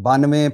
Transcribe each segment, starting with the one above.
92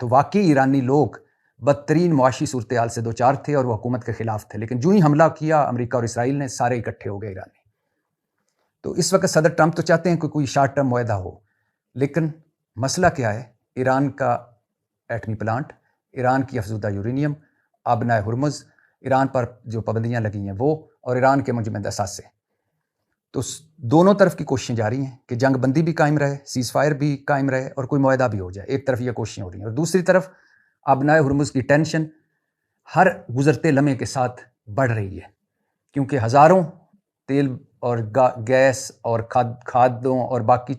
تو واقعی ایرانی لوگ بدترین معاشی صورتحال سے دوچار تھے اور وہ حکومت کے خلاف تھے، لیکن جو ہی حملہ کیا امریکہ اور اسرائیل نے، سارے اکٹھے ہو گئے ایرانی۔ تو اس وقت صدر ٹرمپ تو چاہتے ہیں کہ کوئی شارٹ ٹرم معاہدہ ہو، لیکن مسئلہ کیا ہے؟ ایران کا ایٹمی پلانٹ، ایران کی افزودہ یورینیم، آبنائے ہرمز، ایران پر جو پابندیاں لگی ہیں وہ، اور ایران کے منجمد اثاثے۔ تو دونوں طرف کی کوششیں جاری ہیں کہ جنگ بندی بھی قائم رہے، سیز فائر بھی قائم رہے اور کوئی معاہدہ بھی ہو جائے۔ ایک طرف یہ کوششیں ہو رہی ہیں، اور دوسری طرف آبنائے ہرمز کی ٹینشن ہر گزرتے لمحے کے ساتھ بڑھ رہی ہے، کیونکہ ہزاروں تیل اور گیس اور کھادوں اور باقی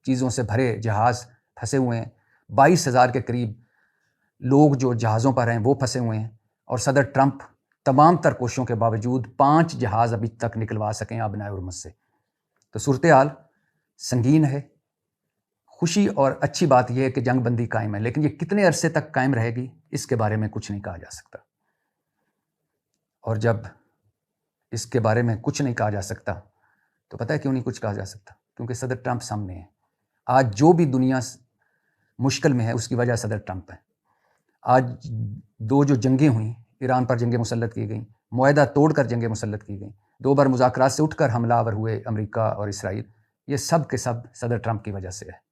چیزوں سے بھرے جہاز پھنسے ہوئے ہیں۔ 22,000 کے قریب لوگ جو جہازوں پر ہیں وہ پھنسے ہوئے ہیں، اور صدر ٹرمپ تمام تر کوششوں کے باوجود 5 جہاز ابھی تک نکلوا سکیں آبنائے ہرمز سے۔ تو صورتحال سنگین ہے۔ خوشی اور اچھی بات یہ ہے کہ جنگ بندی قائم ہے، لیکن یہ کتنے عرصے تک قائم رہے گی اس کے بارے میں کچھ نہیں کہا جا سکتا۔ اور جب اس کے بارے میں کچھ نہیں کہا جا سکتا تو پتہ ہے کیوں نہیں کچھ کہا جا سکتا؟ کیونکہ صدر ٹرمپ سامنے ہے۔ آج جو بھی دنیا مشکل میں ہے اس کی وجہ صدر ٹرمپ ہے۔ آج جو جنگیں ہوئیں، ایران پر جنگیں مسلط کی گئیں، معاہدہ توڑ کر جنگیں مسلط کی گئیں، 2 بار مذاکرات سے اٹھ کر حملہ آور ہوئے امریکہ اور اسرائیل، یہ سب کے سب صدر ٹرمپ کی وجہ سے ہے۔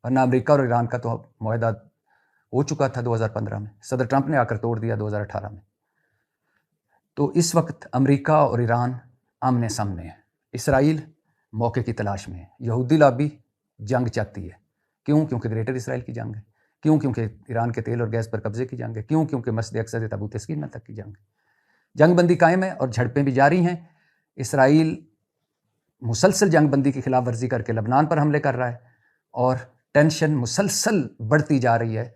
ورنہ امریکہ اور ایران کا تو معاہدہ ہو چکا تھا 2015 میں، صدر ٹرمپ نے آ کر توڑ دیا 2018 میں۔ تو اس وقت امریکہ اور ایران آمنے سامنے ہے۔ اسرائیل موقع کی تلاش میں ہے، یہودی لابی جنگ چاہتی ہے۔ کیوں؟ کیونکہ گریٹر اسرائیل کی جنگ ہے۔ کیوں؟ کیونکہ ایران کے تیل اور گیس پر قبضے کی جنگ ہے۔ کیوں؟ کیونکہ مسجد اقصیٰ سے تابوت تسکین تک کی جنگ ہے۔ جنگ بندی قائم ہے اور جھڑپیں بھی جاری ہیں۔ اسرائیل مسلسل جنگ بندی کی خلاف ورزی کر کے لبنان پر حملے کر رہا ہے، اور ٹینشن مسلسل بڑھتی جا رہی ہے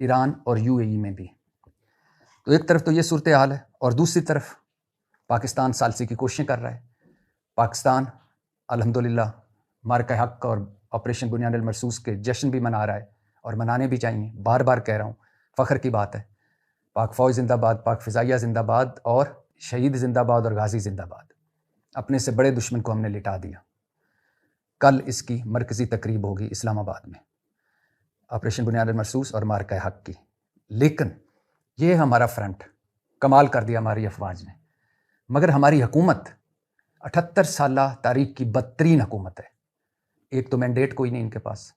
ایران اور UAE میں بھی۔ تو ایک طرف تو یہ صورتحال ہے، اور دوسری طرف پاکستان ثالثی کی کوششیں کر رہا ہے۔ پاکستان الحمدللہ معرکہ حق اور آپریشن بنیاد المرصوص کے جشن بھی منا رہا ہے، اور منانے بھی چاہیے۔ بار بار کہہ رہا ہوں، فخر کی بات ہے۔ پاک فوج زندہ باد، پاک فضائیہ زندہ باد، اور شہید زندہ باد اور غازی زندہ باد۔ اپنے سے بڑے دشمن کو ہم نے لٹا دیا۔ کل اس کی مرکزی تقریب ہوگی اسلام آباد میں، آپریشن بنیاد المرصوص اور معرکہ حق کی۔ لیکن یہ ہمارا فرنٹ کمال کر دیا ہماری افواج نے، مگر ہماری حکومت 78 سالہ تاریخ کی بدترین حکومت ہے۔ ایک تو مینڈیٹ کوئی نہیں ان کے پاس،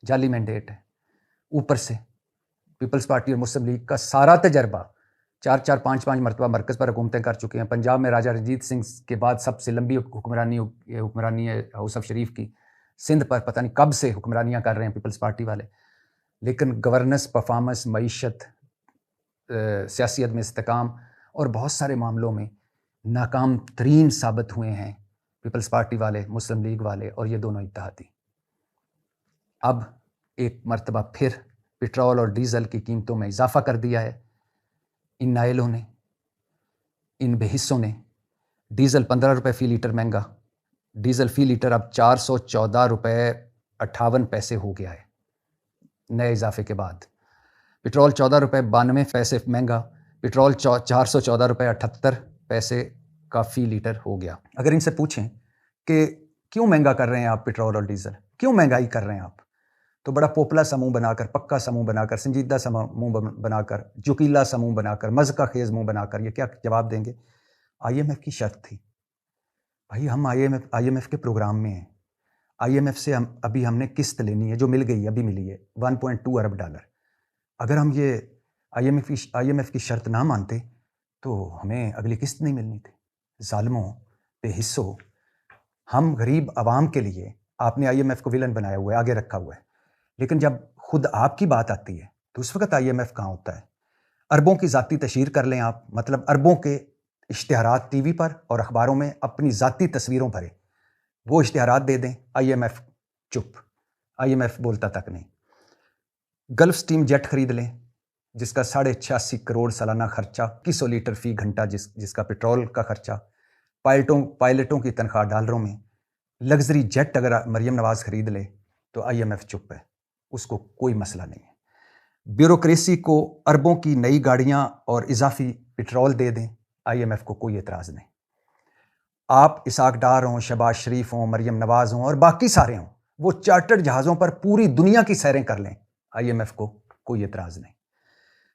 جعلی مینڈیٹ ہے۔ اوپر سے پیپلز پارٹی اور مسلم لیگ کا سارا تجربہ 4-5 مرتبہ مرکز پر حکومتیں کر چکے ہیں۔ پنجاب میں راجہ رنجیت سنگھ کے بعد سب سے لمبی حکمرانی ہے ہاؤس آف شریف کی۔ سندھ پر پتہ نہیں کب سے حکمرانیاں کر رہے ہیں پیپلز پارٹی والے، لیکن گورننس، پرفارمنس، معیشت، سیاسی عدم استحکام اور بہت سارے معاملوں میں ناکام ترین ثابت ہوئے ہیں پیپلز پارٹی والے، مسلم لیگ والے اور یہ دونوں اتحادی۔ اب ایک مرتبہ پھر پٹرول اور ڈیزل کی قیمتوں میں اضافہ کر دیا ہے ان نائلوں نے، ان بے حصوں نے۔ ڈیزل 15 روپے فی لیٹر مہنگا، ڈیزل فی لیٹر اب 414 روپے 58 پیسے ہو گیا ہے نئے اضافے کے بعد۔ پٹرول 14 روپے 92 پیسے مہنگا، پٹرول 414 روپے 78 پیسے کا فی لیٹر ہو گیا۔ اگر ان سے پوچھیں کہ کیوں مہنگا کر رہے ہیں آپ پٹرول اور ڈیزل، کیوں مہنگائی کر رہے ہیں آپ، تو بڑا پوپلا سموں بنا کر، پکا سموں بنا کر، سنجیدہ سموں بنا کر، جوکیلا سموں بنا کر، مذکا خیز منہ بنا کر یہ کیا جواب دیں گے؟ IMF کی شرط تھی۔ بھائی ہم IMF کے پروگرام میں ہیں، IMF سے ابھی ہم نے قسط لینی ہے جو مل گئی، ابھی ملی ہے $1.2 ارب۔ اگر ہم یہ IMF کی شرط نہ مانتے تو ہمیں اگلی قسط نہیں ملنی تھی۔ ظالموں، بے حصوں، ہم غریب عوام کے لیے آپ نے IMF کو ولن بنایا ہوا ہے، آگے رکھا ہوا ہے، لیکن جب خود آپ کی بات آتی ہے تو اس وقت IMF کہاں ہوتا ہے؟ اربوں کی ذاتی تشہیر کر لیں آپ، مطلب اربوں کے اشتہارات ٹی وی پر اور اخباروں میں اپنی ذاتی تصویروں بھرے، وہ اشتہارات دے دیں، IMF چپ، IMF بولتا تک نہیں۔ گلف سٹیم جیٹ خرید لیں جس کا 86.5 کروڑ سالانہ خرچہ، 2100 لیٹر فی گھنٹہ جس کا پٹرول کا خرچہ، پائلٹوں کی تنخواہ ڈالروں میں۔ لگژری جیٹ اگر مریم نواز خرید لے تو IMF چپ ہے، اس کو کوئی مسئلہ نہیں ہے۔ بیوروکریسی کو اربوں کی نئی گاڑیاں اور اضافی پٹرول دے دیں، IMF کو کوئی اعتراض نہیں۔ آپ اسحاق ڈار ہوں، شہباز شریف ہوں، مریم نواز ہوں اور باقی سارے ہوں، وہ چارٹرڈ جہازوں پر پوری دنیا کی سیریں کر لیں، IMF کو کوئی اعتراض نہیں.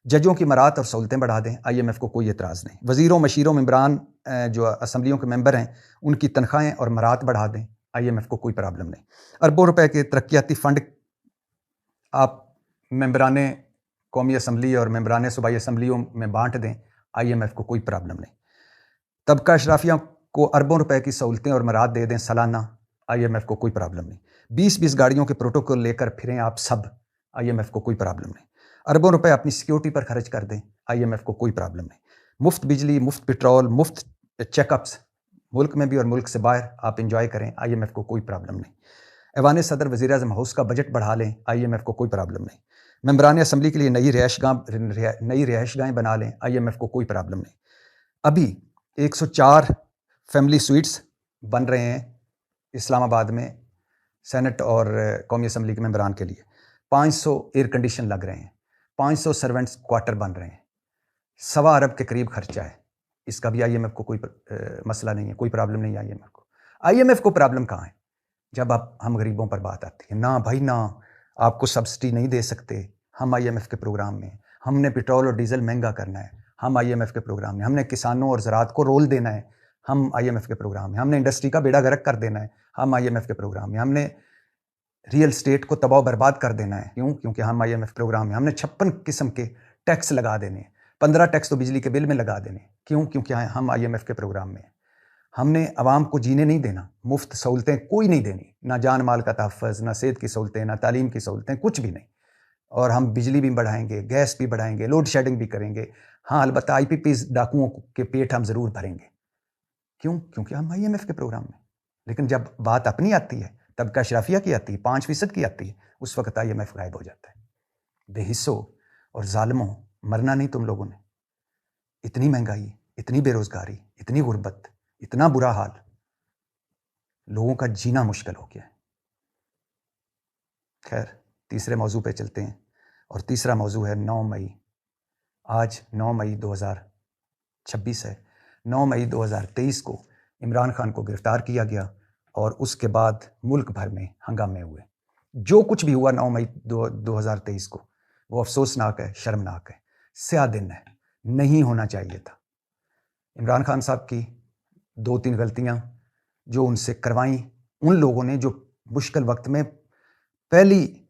ججوں کی مرات اور سہولتیں بڑھا دیں, IMF کو کوئی اعتراض نہیں. وزیروں مشیروں ممبران جو اسمبلیوں کے ممبر ہیں ان کی تنخواہیں اور مرات بڑھا دیں, IMF کو کوئی پرابلم نہیں. اربوں روپے کے ترقیاتی فنڈ آپ ممبران قومی اسمبلی اور ممبران صوبائی اسمبلیوں میں بانٹ دیں, IMF کو کوئی پرابلم نہیں. طبقہ اشرافیہ کو اربوں روپے کی سہولتیں اور مرات دے دیں سالانہ, IMF کو کوئی پرابلم نہیں. 20 گاڑیوں کے پروٹوکول لے کر پھریں آپ سب, IMF کو کوئی پرابلم نہیں. اربوں روپے اپنی سیکیورٹی پر خرچ کر دیں, IMF کو کوئی پرابلم نہیں. مفت بجلی, مفت پٹرول, مفت چیک اپس ملک میں بھی اور ملک سے باہر آپ انجوائے کریں, IMF کو کوئی پرابلم نہیں. ایوان صدر وزیر اعظم ہاؤس کا بجٹ بڑھا لیں, IMF کو کوئی پرابلم نہیں. ممبران اسمبلی کے لیے نئی رہائش گاہیں بنا لیں, IMF کو کوئی پرابلم نہیں. ابھی 104 فیملی سویٹس بن رہے ہیں اسلام آباد میں سینٹ اور قومی اسمبلی کے ممبران کے لیے. 500 ایئر کنڈیشن لگ رہے ہیں, 500 سرونٹس کوارٹر بن رہے ہیں. 1.25 ارب کے قریب خرچہ ہے. اس کا بھی IMF کو کوئی مسئلہ نہیں ہے, کوئی پرابلم نہیں ہے IMF کو. IMF کو پرابلم کہاں ہے جب ہم غریبوں پر بات آتی ہے؟ نہ بھائی نہ, آپ کو سبسڈی نہیں دے سکتے, ہم IMF کے پروگرام میں. ہم نے پٹرول اور ڈیزل مہنگا کرنا ہے, ہم IMF کے پروگرام میں. ہم نے کسانوں اور زراعت کو رول دینا ہے, ہم IMF کے پروگرام میں. ہم نے انڈسٹری کا بیڑا غرق کر دینا ہے, ہم IMF کے پروگرام میں. ہم نے ریئل اسٹیٹ کو تباہ و برباد کر دینا ہے, کیونکہ ہم IMF پروگرام میں. ہم نے 56 قسم کے ٹیکس لگا دینے ہیں, 15 ٹیکس تو بجلی کے بل میں لگا دینے, کیونکہ ہم IMF کے پروگرام میں ہیں. ہم نے عوام کو جینے نہیں دینا, مفت سہولتیں کوئی نہیں دینی, نہ جان مال کا تحفظ, نہ صحت کی سہولتیں, نہ تعلیم کی سہولتیں, کچھ بھی نہیں. اور ہم بجلی بھی بڑھائیں گے, گیس بھی بڑھائیں گے, لوڈ شیڈنگ بھی کریں گے. ہاں البتہ IPPs ڈاکوؤں کے پیٹ ہم ضرور بھریں گے, کیونکہ ہم IMF کے پروگرام میں. لیکن جب بات اپنی آتی ہے, طبقہ اشرافیہ کی آتی ہے, 5% کی آتی ہے, اس وقت IMF غائب ہو جاتا ہے. بے حصوں اور ظالموں, مرنا نہیں تم لوگوں نے. اتنی مہنگائی, اتنی بے روزگاری, اتنی غربت, اتنا برا حال, لوگوں کا جینا مشکل ہو گیا ہے. خیر, تیسرے موضوع پہ چلتے ہیں, اور تیسرا موضوع ہے 9 مئی. آج 9 مئی 2026 ہے. 9 مئی 2023 کو عمران خان کو گرفتار کیا گیا, اور اس کے بعد ملک بھر میں ہنگامے ہوئے. جو کچھ بھی ہوا 9 مئی 2023 کو, وہ افسوسناک ہے, شرمناک ہے, سیاہ دن ہے, نہیں ہونا چاہیے تھا. عمران خان صاحب کی 2-3 غلطیاں جو ان سے کروائیں ان لوگوں نے جو مشکل وقت میں پہلی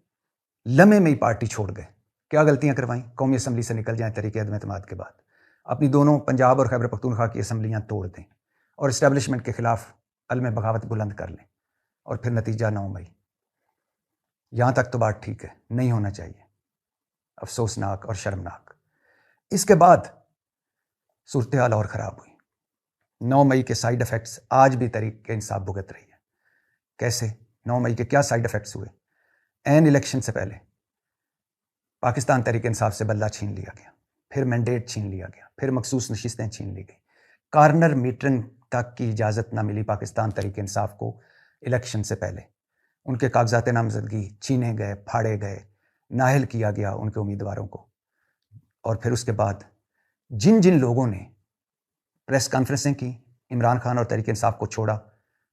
لمحے میں ہی پارٹی چھوڑ گئے. کیا غلطیاں کروائیں؟ قومی اسمبلی سے نکل جائیں تحریک عدم اعتماد کے بعد, اپنی دونوں پنجاب اور خیبر پختونخوا کی اسمبلیاں توڑ دیں, اور اسٹیبلشمنٹ کے خلاف علم بغاوت بلند کر لیں, اور پھر نتیجہ 9 مئی. یہاں تک تو بات ٹھیک ہے, نہیں ہونا چاہیے, افسوسناک اور شرمناک. اس کے بعد صورتحال اور خراب ہوئی. 9 مئی کے سائیڈ افیکٹس آج بھی تحریک انصاف بھگت رہی ہے. کیسے؟ 9 مئی کے کیا سائیڈ افیکٹس ہوئے؟ این الیکشن سے پہلے پاکستان تحریک انصاف سے بلہ چھین لیا گیا, پھر مینڈیٹ چھین لیا گیا, پھر مخصوص نشستیں چھین لی گئی. کارنر میٹنگ تک کی اجازت نہ ملی پاکستان تحریک انصاف کو الیکشن سے پہلے. ان کے کاغذات نامزدگی چھینے گئے, پھاڑے گئے, نااہل کیا گیا ان کے امیدواروں کو. اور پھر اس کے بعد جن لوگوں نے پریس کانفرنسیں کی, عمران خان اور تحریک انصاف کو چھوڑا,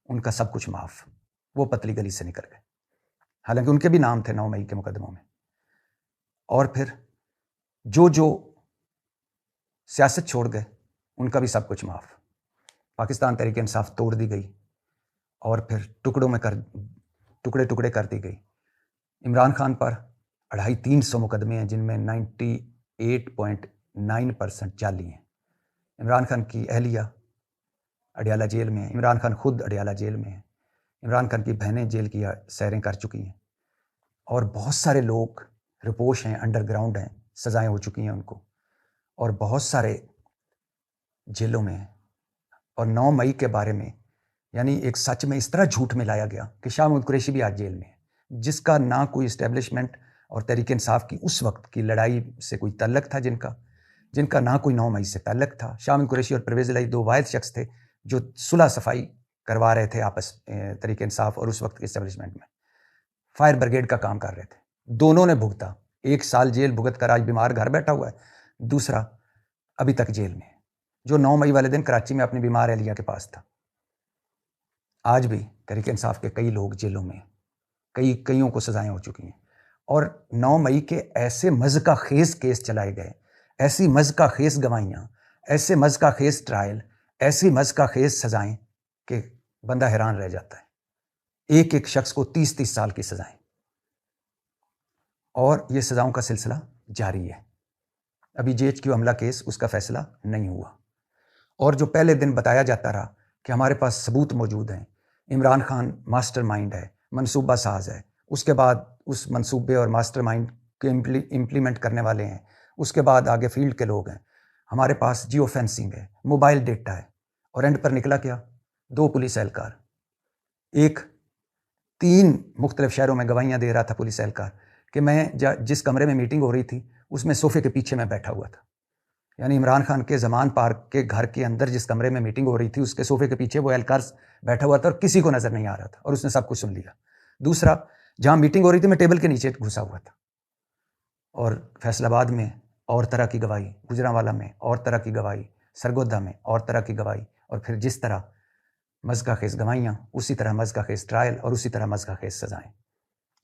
ان کا سب کچھ معاف, وہ پتلی گلی سے نکل گئے, حالانکہ ان کے بھی نام تھے 9 مئی کے مقدموں میں. اور پھر جو سیاست چھوڑ گئے ان کا بھی سب کچھ معاف. پاکستان تحریک انصاف توڑ دی گئی, اور پھر ٹکڑے کر دی گئی. عمران خان پر 250-300 مقدمے ہیں, جن میں 98.9% جعلی ہیں. عمران خان کی اہلیہ اڈیالہ جیل میں ہیں, عمران خان خود اڈیالہ جیل میں ہیں, عمران خان کی بہنیں جیل کی سیریں کر چکی ہیں, اور بہت سارے لوگ رپوش ہیں, انڈر گراؤنڈ ہیں, سزائیں ہو چکی ہیں ان کو, اور بہت سارے جیلوں میں ہیں. اور 9 مئی کے بارے میں یعنی ایک سچ میں اس طرح جھوٹ میں لایا گیا کہ شاہ محمود قریشی بھی آج جیل میں ہے, جس کا نہ کوئی اسٹیبلشمنٹ اور تحریک انصاف کی اس وقت کی لڑائی سے کوئی تعلق تھا, جن کا نہ کوئی 9 مئی سے تعلق تھا. شاہ محمود قریشی اور پرویز الہی 2 واحد شخص تھے جو صلح صفائی کروا رہے تھے آپس تحریک انصاف اور اس وقت کے اسٹیبلشمنٹ میں, فائر بریگیڈ کا کام کر رہے تھے. دونوں نے بھگتا, 1 سال جیل بھگت کر آج بیمار گھر بیٹھا ہوا ہے, دوسرا ابھی تک جیل میں ہے, جو 9 مئی والے دن کراچی میں اپنی بیمار اہلیہ کے پاس تھا. آج بھی تحریک انصاف کے کئی لوگ جیلوں میں ہیں, کئیوں کو سزائیں ہو چکی ہیں. اور 9 مئی کے ایسے مضحکہ خیز کیس چلائے گئے، ایسی مضحکہ خیز گواہیاں، ایسے مضحکہ خیز ٹرائل، ایسی مضحکہ خیز سزائیں کہ بندہ حیران رہ جاتا ہے۔ ایک ایک شخص کو 30 سال کی سزائیں، اور یہ سزاؤں کا سلسلہ جاری ہے۔ ابھی JHQ حملہ کیس، اس کا فیصلہ نہیں ہوا، اور جو پہلے دن بتایا جاتا رہا کہ ہمارے پاس ثبوت موجود ہیں، عمران خان ماسٹر مائنڈ ہے، منصوبہ ساز ہے، اس کے بعد اس منصوبے اور ماسٹر مائنڈ کے امپلیمنٹ کرنے والے ہیں، اس کے بعد آگے فیلڈ کے لوگ ہیں، ہمارے پاس جیو فینسنگ ہے، موبائل ڈیٹا ہے، اور اینڈ پر نکلا کیا؟ 2 پولیس اہلکار، ایک 3 مختلف شہروں میں گواہیاں دے رہا تھا پولیس اہلکار کہ میں جس کمرے میں میٹنگ ہو رہی تھی اس میں صوفے کے پیچھے میں بیٹھا ہوا تھا۔ یعنی عمران خان کے زمان پارک کے گھر کے اندر جس کمرے میں میٹنگ ہو رہی تھی اس کے صوفے کے پیچھے وہ اہلکار بیٹھا ہوا تھا اور کسی کو نظر نہیں آ رہا تھا، اور اس نے سب کچھ سن لیا۔ دوسرا، جہاں میٹنگ ہو رہی تھی میں ٹیبل کے نیچے گھسا ہوا تھا، اور فیصل آباد میں اور طرح کی گواہی، گجرانوالا میں اور طرح کی گواہی، سرگودا میں اور طرح کی گواہی، اور پھر جس طرح مضحکہ خیز گواہیاں، اسی طرح مضحکہ خیز ٹرائل، اور اسی طرح مضحکہ خیز سزائیں۔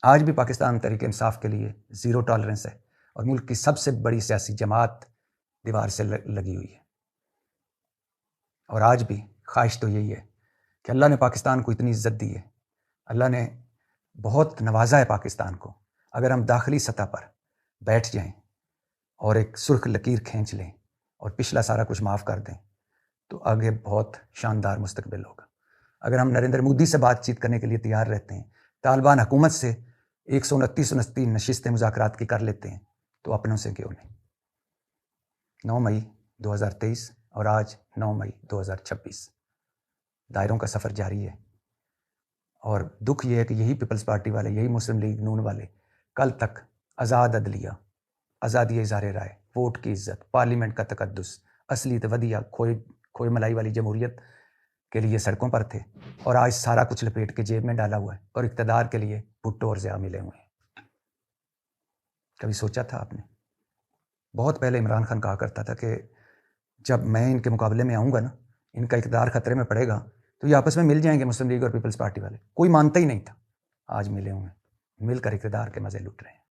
آج بھی پاکستان تحریک انصاف کے لیے 0 ٹالرنس ہے، اور ملک کی سب سے بڑی سیاسی جماعت دیوار سے لگی ہوئی ہے۔ اور آج بھی خواہش تو یہی ہے کہ اللہ نے پاکستان کو اتنی عزت دی ہے، اللہ نے بہت نوازا ہے پاکستان کو، اگر ہم داخلی سطح پر بیٹھ جائیں اور ایک سرخ لکیر کھینچ لیں اور پچھلا سارا کچھ معاف کر دیں تو آگے بہت شاندار مستقبل ہوگا۔ اگر ہم نریندر مودی سے بات چیت کرنے کے لیے تیار رہتے ہیں، طالبان حکومت سے 129 نشستیں مذاکرات کی کر لیتے ہیں، تو اپنوں سے کیوں نہیں؟ 9 مئی 2023 اور آج 9 مئی 2026، دائروں کا سفر جاری ہے، اور دکھ یہ ہے کہ یہی پیپلز پارٹی والے، یہی مسلم لیگ نون والے کل تک آزاد عدلیہ، آزادی اظہار رائے، ووٹ کی عزت، پارلیمنٹ کا تقدس، اصلی ودیعہ کھوئے ملائی والی جمہوریت کے لیے سڑکوں پر تھے، اور آج سارا کچھ لپیٹ کے جیب میں ڈالا ہوا ہے، اور اقتدار کے لیے بھٹو اور ضیاء ملے ہوئے ہیں۔ کبھی سوچا تھا آپ نے؟ بہت پہلے عمران خان کہا کرتا تھا کہ جب میں ان کے مقابلے میں آؤں گا نا، ان کا اقتدار خطرے میں پڑے گا تو یہ آپس میں مل جائیں گے، مسلم لیگ اور پیپلز پارٹی والے۔ کوئی مانتا ہی نہیں تھا، آج ملے ہوئے ہیں، مل کر اقتدار کے مزے لوٹ رہے ہیں۔